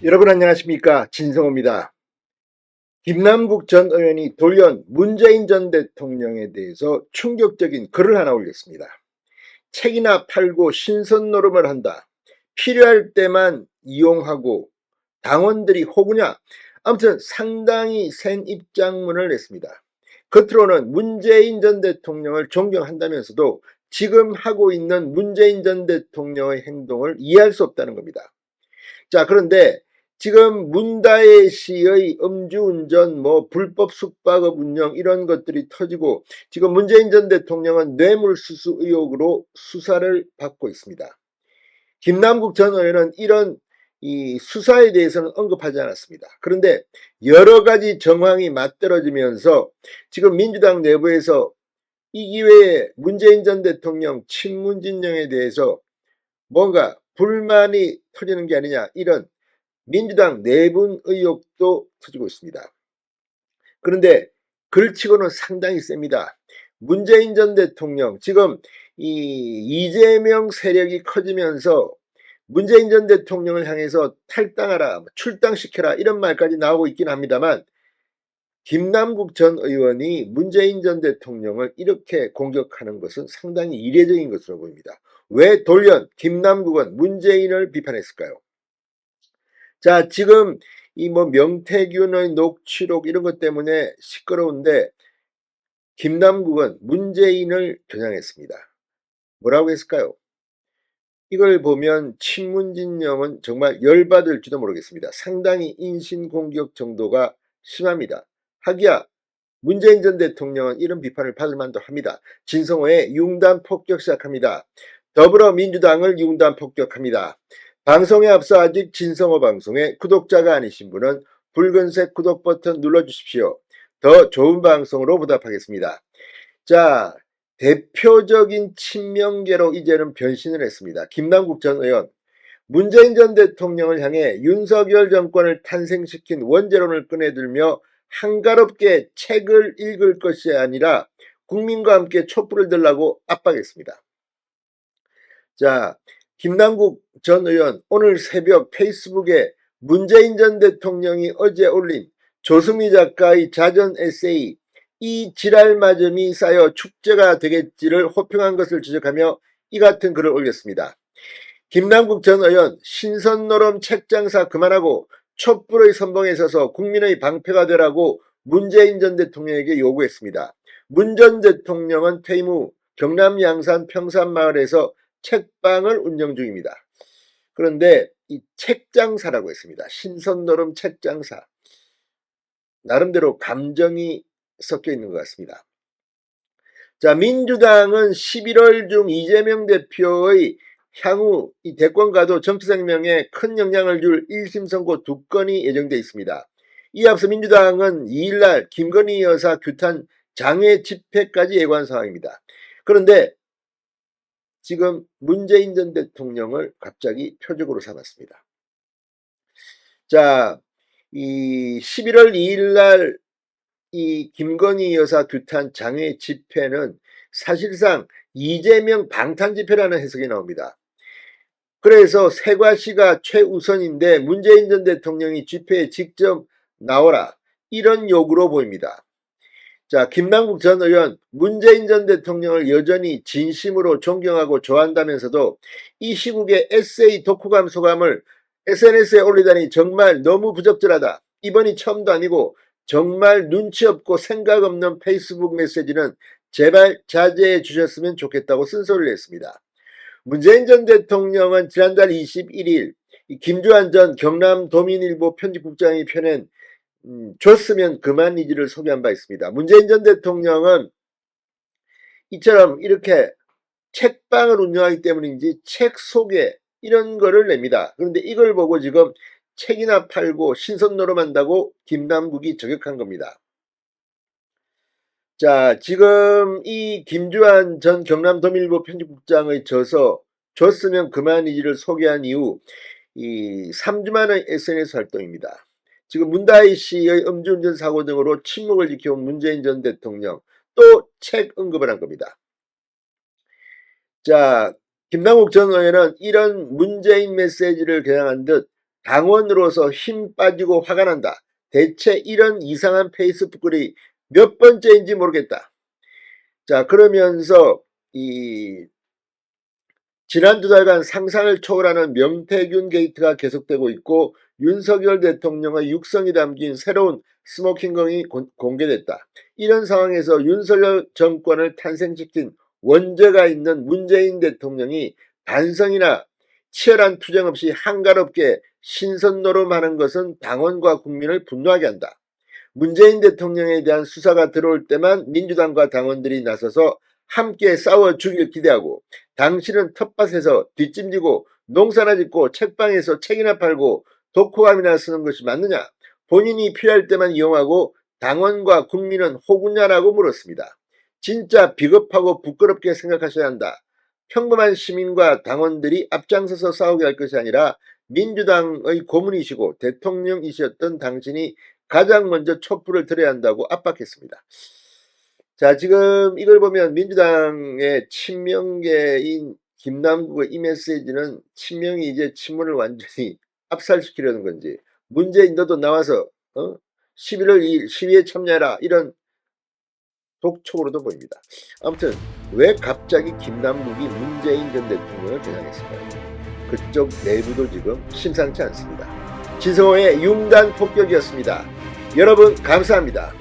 여러분 안녕하십니까, 진성호입니다. 김남국 전 의원이 돌연 문재인 전 대통령에 대해서 충격적인 글을 하나 올렸습니다. 책이나 팔고 신선 노름을 한다. 필요할 때만 이용하고 당원들이 호구냐. 아무튼 상당히 센 입장문을 냈습니다. 겉으로는 문재인 전 대통령을 존경한다면서도 지금 하고 있는 문재인 전 대통령의 행동을 이해할 수 없다는 겁니다. 자, 그런데 지금 문다혜 씨의 음주운전, 불법 숙박업 운영 이런 것들이 터지고 지금 문재인 전 대통령은 뇌물수수 의혹으로 수사를 받고 있습니다. 김남국 전 의원은 이런 이 수사에 대해서는 언급하지 않았습니다. 그런데 여러 가지 정황이 맞들어지면서 지금 민주당 내부에서 이 기회에 문재인 전 대통령 친문 진영에 대해서 뭔가 불만이 터지는 게 아니냐, 이런 민주당 내분 의혹도 터지고 있습니다. 그런데 글치고는 상당히 셉니다. 문재인 전 대통령, 지금 이재명 세력이 커지면서 문재인 전 대통령을 향해서 탈당하라, 출당시켜라 이런 말까지 나오고 있긴 합니다만, 김남국 전 의원이 문재인 전 대통령을 이렇게 공격하는 것은 상당히 이례적인 것으로 보입니다. 왜 돌연 김남국은 문재인을 비판했을까요? 자, 지금 명태균의 녹취록 이런 것 때문에 시끄러운데 김남국은 문재인을 겨냥했습니다. 뭐라고 했을까요? 이걸 보면 친문진영은 정말 열받을지도 모르겠습니다. 상당히 인신공격 정도가 심합니다. 하기야 문재인 전 대통령은 이런 비판을 받을 만도 합니다. 진성호의 융단 폭격 시작합니다. 더불어민주당을 융단 폭격합니다. 방송에 앞서 아직 진성호 방송에 구독자가 아니신 분은 붉은색 구독 버튼 눌러주십시오. 더 좋은 방송으로 보답하겠습니다. 자, 대표적인 친명계로 이제는 변신을 했습니다. 김남국 전 의원, 문재인 전 대통령을 향해 윤석열 정권을 탄생시킨 원죄론을 꺼내들며 한가롭게 책을 읽을 것이 아니라 국민과 함께 촛불을 들라고 압박했습니다. 자, 김남국 전 의원 오늘 새벽 페이스북에 문재인 전 대통령이 어제 올린 조수미 작가의 자전 에세이 이 지랄맞음이 쌓여 축제가 되겠지를 호평한 것을 지적하며 이 같은 글을 올렸습니다. 김남국 전 의원, 신선노름 책장사 그만하고 촛불의 선봉에 서서 국민의 방패가 되라고 문재인 전 대통령에게 요구했습니다. 문 전 대통령은 퇴임 후 경남 양산 평산마을에서 책방을 운영 중입니다. 그런데 이 책장사라고 했습니다. 신선노름 책장사. 나름대로 감정이 섞여 있는 것 같습니다. 자, 민주당은 11월 중 이재명 대표의 향후 이 대권과도 정치 생명에 큰 영향을 줄 1심 선고 2건이 예정돼 있습니다. 이에 앞서 민주당은 2일날 김건희 여사 규탄 장외 집회까지 예고한 상황입니다. 그런데 지금 문재인 전 대통령을 갑자기 표적으로 삼았습니다. 자, 이 11월 2일날 이 김건희 여사 규탄 장외 집회는 사실상 이재명 방탄 집회라는 해석이 나옵니다. 그래서 세과시가 최우선인데 문재인 전 대통령이 집회에 직접 나오라, 이런 요구로 보입니다. 자, 김남국 전 의원, 문재인 전 대통령을 여전히 진심으로 존경하고 좋아한다면서도 이 시국에 에세이 독후감 소감을 SNS에 올리다니 정말 너무 부적절하다. 이번이 처음도 아니고 정말 눈치 없고 생각 없는 페이스북 메시지는 제발 자제해 주셨으면 좋겠다고 쓴소리를 했습니다. 문재인 전 대통령은 지난달 21일 김주환 전 경남도민일보 편집국장이 펴낸 줬으면 그만이지를 소개한 바 있습니다. 문재인 전 대통령은 이처럼 이렇게 책방을 운영하기 때문인지 책 소개 이런 거를 냅니다. 그런데 이걸 보고 지금 책이나 팔고 신선노름한다고 김남국이 저격한 겁니다. 자, 지금 이 김주환 전 경남도민일보 편집국장의 저서 줬으면 그만이지를 소개한 이후 이 3주 만의 SNS 활동입니다. 지금 문다희 씨의 음주운전 사고 등으로 침묵을 지켜온 문재인 전 대통령, 또 책 언급을 한 겁니다. 자, 김남국 전 의원은 이런 문재인 메시지를 겨냥한 듯 당원으로서 힘 빠지고 화가 난다. 대체 이런 이상한 페이스북 글이 몇 번째인지 모르겠다. 자, 그러면서 지난 2달간 상상을 초월하는 명태균 게이트가 계속되고 있고 윤석열 대통령의 육성이 담긴 새로운 스모킹건이 공개됐다. 이런 상황에서 윤석열 정권을 탄생시킨 원죄가 있는 문재인 대통령이 반성이나 치열한 투쟁 없이 한가롭게 신선노름하는 것은 당원과 국민을 분노하게 한다. 문재인 대통령에 대한 수사가 들어올 때만 민주당과 당원들이 나서서 함께 싸워 주길 기대하고 당신은 텃밭에서 뒷짐지고 농사나 짓고 책방에서 책이나 팔고 독후감이나 쓰는 것이 맞느냐? 본인이 필요할 때만 이용하고 당원과 국민은 호구냐라고 물었습니다. 진짜 비겁하고 부끄럽게 생각하셔야 한다. 평범한 시민과 당원들이 앞장서서 싸우게 할 것이 아니라 민주당의 고문이시고 대통령이셨던 당신이 가장 먼저 촛불을 들어야 한다고 압박했습니다. 자, 지금 이걸 보면 민주당의 친명계인 김남국의 이 메시지는 친명이 이제 친문을 완전히 압살시키려는 건지, 문재인 너도 나와서 11월 2일 시위에 참여해라, 이런 독촉으로도 보입니다. 아무튼 왜 갑자기 김남국이 문재인 전 대통령을 겨냥했을까요? 그쪽 내부도 지금 심상치 않습니다. 진성호의 융단 폭격이었습니다. 여러분 감사합니다.